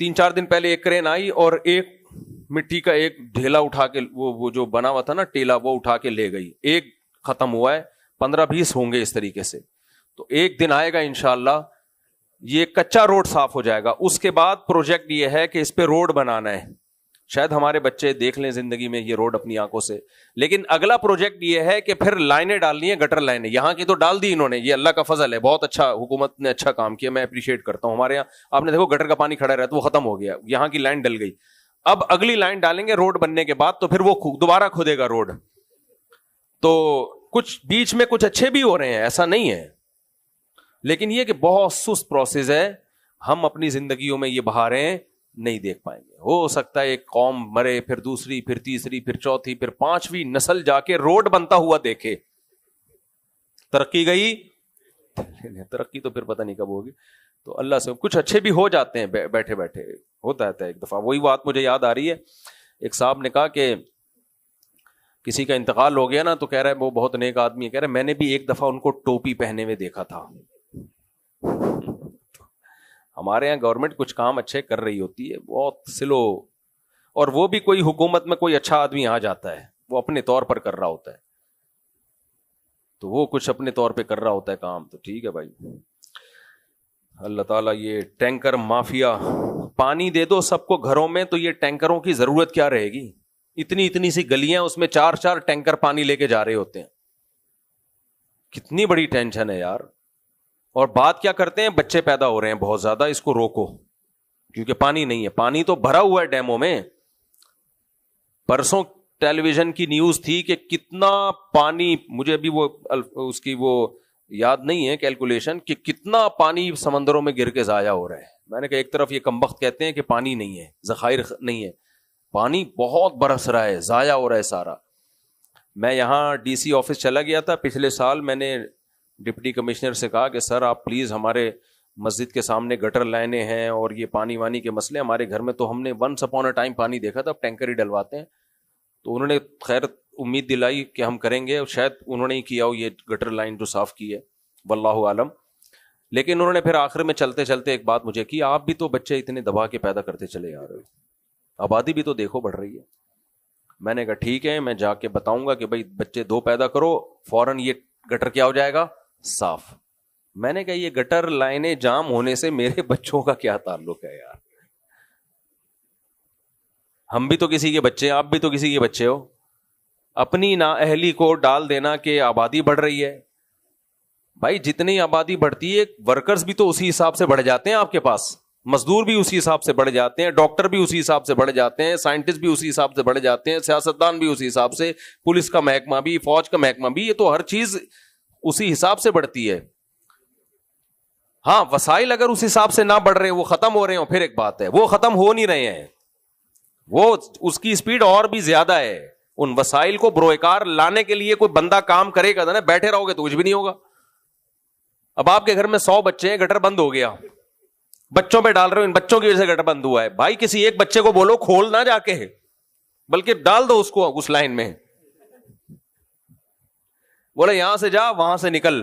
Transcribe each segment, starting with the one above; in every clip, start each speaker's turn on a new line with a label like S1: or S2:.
S1: 3-4 دن پہلے ایک کرین آئی اور ایک مٹی کا ایک ڈھیلا اٹھا کے وہ جو بنا ہوا تھا نا ٹیلا, وہ اٹھا کے لے گئی. ایک ختم ہوا ہے, 15-20 ہوں گے اس طریقے سے. تو ایک دن آئے گا انشاءاللہ یہ کچا روڈ صاف ہو جائے گا. اس کے بعد پروجیکٹ یہ ہے کہ اس پہ روڈ بنانا ہے. شاید ہمارے بچے دیکھ لیں زندگی میں یہ روڈ اپنی آنکھوں سے. لیکن اگلا پروجیکٹ یہ ہے کہ پھر لائنیں ڈالنی ہے, گٹر لائنیں. یہاں کی تو ڈال دی انہوں نے, یہ اللہ کا فضل ہے, بہت اچھا, حکومت نے اچھا کام کیا, میں اپریشیٹ کرتا ہوں. ہمارے یہاں آپ نے دیکھو گٹر کا پانی کھڑا رہتا, وہ ختم ہو گیا, یہاں کی لائن ڈل گئی. اب اگلی لائن ڈالیں گے روڈ بننے کے بعد, تو پھر وہ دوبارہ کھودے گا روڈ. تو کچھ بیچ میں کچھ اچھے بھی ہو رہے ہیں, ایسا نہیں ہے, لیکن یہ کہ بہت سست پروسیس ہے. ہم اپنی زندگیوں میں یہ بہاریں نہیں دیکھ پائیں گے. ہو سکتا ہے ایک قوم مرے, پھر دوسری, پھر تیسری, پھر چوتھی, پھر 5ویں نسل جا کے روڈ بنتا ہوا دیکھے. ترقی گئی, ترقی تو پھر پتہ نہیں کب ہوگی. تو اللہ سے کچھ اچھے بھی ہو جاتے ہیں بیٹھے بیٹھے, ہوتا ہے ایک دفعہ. وہی بات مجھے یاد آ رہی ہے, ایک صاحب نے کہا کہ کسی کا انتقال ہو گیا نا, تو کہہ رہا ہے وہ بہت نیک آدمی ہے, کہہ رہا ہے میں نے بھی ایک دفعہ ان کو ٹوپی پہنے ہوئے دیکھا تھا. ہمارے یہاں گورنمنٹ کچھ کام اچھے کر رہی ہوتی ہے, بہت سلو, اور وہ بھی کوئی حکومت میں کوئی اچھا آدمی آ جاتا ہے, وہ اپنے طور پر کر رہا ہوتا ہے, تو وہ کچھ اپنے طور پہ کر رہا ہوتا ہے کام, تو ٹھیک ہے بھائی. اللہ تعالیٰ یہ ٹینکر مافیا, پانی دے دو سب کو گھروں میں, تو یہ ٹینکروں کی ضرورت کیا رہے گی. اتنی سی گلیاں, اس میں 4 ٹینکر پانی لے کے جا رہے ہوتے ہیں. کتنی بڑی ٹینشن ہے یار. اور بات کیا کرتے ہیں, بچے پیدا ہو رہے ہیں بہت زیادہ, اس کو روکو کیونکہ پانی نہیں ہے. پانی تو بھرا ہوا ہے ڈیموں میں. پرسوں ٹیلی ویژن کی نیوز تھی کہ کتنا پانی, مجھے ابھی وہ اس کی وہ یاد نہیں ہے کیلکولیشن, کہ کتنا پانی سمندروں میں گر کے ضائع ہو رہا ہے. میں نے کہا ایک طرف یہ کمبخت کہتے ہیں کہ پانی نہیں ہے, ذخائر نہیں ہے, پانی بہت برس رہا ہے, ضائع ہو رہا ہے سارا. میں یہاں ڈی سی آفس چلا گیا تھا پچھلے سال, میں نے ڈپٹی کمشنر سے کہا کہ سر آپ پلیز ہمارے مسجد کے سامنے گٹر لائنیں ہیں اور یہ پانی وانی کے مسئلے ہمارے گھر میں, تو ہم نے ونس اپون اے ٹائم پانی دیکھا تھا, اب ٹینکر ہی ڈلواتے ہیں. تو انہوں نے خیر امید دلائی کہ ہم کریں گے, شاید انہوں نے ہی کیا ہو یہ گٹر لائن جو صاف کی ہے, واللہ عالم. لیکن انہوں نے پھر آخر میں چلتے چلتے ایک بات مجھے کی, آپ بھی تو بچے اتنے دبا کے پیدا کرتے چلے آ رہے ہو, آبادی بھی تو دیکھو بڑھ رہی ہے. میں نے کہا ٹھیک ہے, میں جا کے بتاؤں گا کہ بھائی بچے 2 پیدا کرو, فوراً یہ گٹر کیا ہو جائے گا, صاف. میں نے کہا یہ گٹر لائنیں جام ہونے سے میرے بچوں کا کیا تعلق ہے یار. ہم بھی تو کسی کے بچے ہیں, آپ بھی تو کسی کے بچے ہو. اپنی نااہلی کو ڈال دینا کہ آبادی بڑھ رہی ہے. بھائی جتنی آبادی بڑھتی ہے, ورکرز بھی تو اسی حساب سے بڑھ جاتے ہیں آپ کے پاس, مزدور بھی اسی حساب سے بڑھ جاتے ہیں, ڈاکٹر بھی اسی حساب سے بڑھ جاتے ہیں, سائنٹسٹ بھی اسی حساب سے بڑھ جاتے ہیں, سیاستدان بھی اسی حساب سے, پولیس کا محکمہ بھی, فوج کا محکمہ بھی, یہ تو ہر چیز اسی حساب سے بڑھتی ہے. ہاں وسائل اگر اس حساب سے نہ بڑھ رہے, وہ ختم ہو رہے ہوں, پھر ایک بات ہے. وہ ختم ہو نہیں رہے ہیں, وہ اس کی اسپیڈ اور بھی زیادہ ہے. ان وسائل کو بروئے لانے کے لیے کوئی بندہ کام کرے گا نا, بیٹھے رہو گے تو کچھ بھی نہیں ہوگا. اب آپ کے گھر میں 100 بچے ہیں, گٹر بند ہو گیا, بچوں پہ ڈال رہے ہو, ان بچوں کی وجہ سے گٹر بند ہوا ہے. بھائی کسی ایک بچے کو بولو کھول نہ جا کے, بلکہ ڈال دو اس کو اس لائن میں, بولے یہاں سے جا وہاں سے نکل,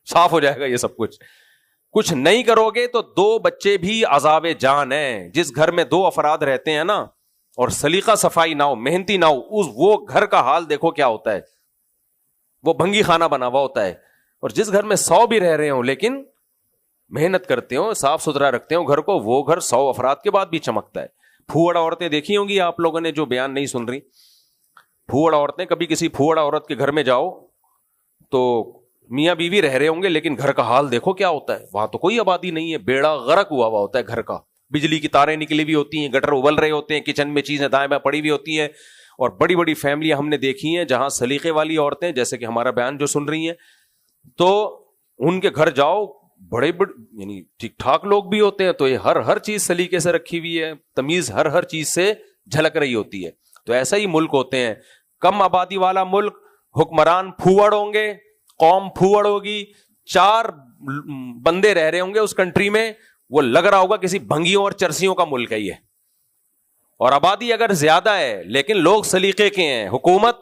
S1: صاف ہو جائے گا یہ سب کچھ. کچھ نہیں کرو گے تو 2 بچے بھی عذاب جان ہیں. جس گھر میں 2 افراد رہتے ہیں نا, اور سلیقہ صفائی نہ ہو, محنتی نہ ہو, وہ گھر کا حال دیکھو کیا ہوتا ہے. وہ بھنگی خانہ بنا ہوا ہوتا ہے. اور جس گھر میں 100 بھی رہ رہے ہوں لیکن محنت کرتے ہوں, صاف ستھرا رکھتے ہوں گھر کو, وہ گھر 100 افراد کے بعد بھی چمکتا ہے. پھوڑ عورتیں دیکھی ہوں گی آپ لوگوں نے, جو بیان نہیں سن رہی, پھوڑ عورتیں, کبھی کسی پھوڑ عورت کے گھر میں جاؤ تو میاں بیوی رہ رہے ہوں گے لیکن گھر کا حال دیکھو کیا ہوتا ہے. وہاں تو کوئی آبادی نہیں ہے, بیڑا غرق ہوا ہوتا ہے گھر کا, بجلی کی تاریں نکلی ہوئی ہوتی ہیں, گٹر ابل رہے ہوتے ہیں, کچن میں چیزیں دائیں بائیں پڑی ہوئی ہوتی ہیں. اور بڑی بڑی فیملیاں ہم نے دیکھی ہیں جہاں سلیقے والی عورتیں, جیسے کہ ہمارا بیان جو سن رہی ہیں, تو ان کے گھر جاؤ, بڑے یعنی ٹھیک ٹھاک لوگ بھی ہوتے ہیں, تو یہ ہر چیز سلیقے سے رکھی ہوئی ہے, تمیز ہر چیز سے جھلک رہی ہوتی ہے. تو ایسا ہی ملک ہوتے ہیں, کم آبادی والا ملک, حکمران پھوڑ ہوں گے, قوم پھوڑ ہوگی, 4 بندے رہ رہے ہوں گے اس کنٹری میں, وہ لگ رہا ہوگا کسی بھنگیوں اور چرسیوں کا ملک ہے یہ. اور آبادی اگر زیادہ ہے لیکن لوگ سلیقے کے ہیں, حکومت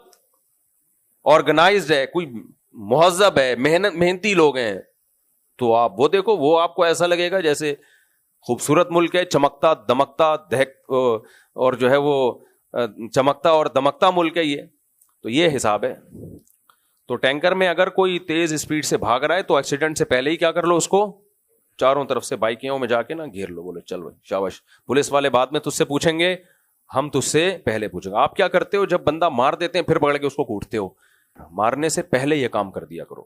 S1: آرگنائزڈ ہے, کوئی مہذب ہے, محنتی لوگ ہیں, تو آپ وہ دیکھو, وہ آپ کو ایسا لگے گا جیسے خوبصورت ملک ہے, چمکتا دمکتا اور جو ہے وہ چمکتا اور دمکتا ملک ہے یہ. تو یہ حساب ہے. تو ٹینکر میں اگر کوئی تیز اسپیڈ سے بھاگ رہا ہے تو ایکسیڈنٹ سے پہلے ہی کیا کر لو, اس کو چاروں طرف سے بائکوں میں جا کے نا گھیر لو, بولے چل بھائی شاباش. پولیس والے بعد میں تجھ سے پوچھیں گے, ہم تجھ سے پہلے پوچھیں گے. آپ کیا کرتے ہو, جب بندہ مار دیتے ہیں پھر پکڑ کے اس کو کوٹتے ہو, مارنے سے پہلے یہ کام کر دیا کرو.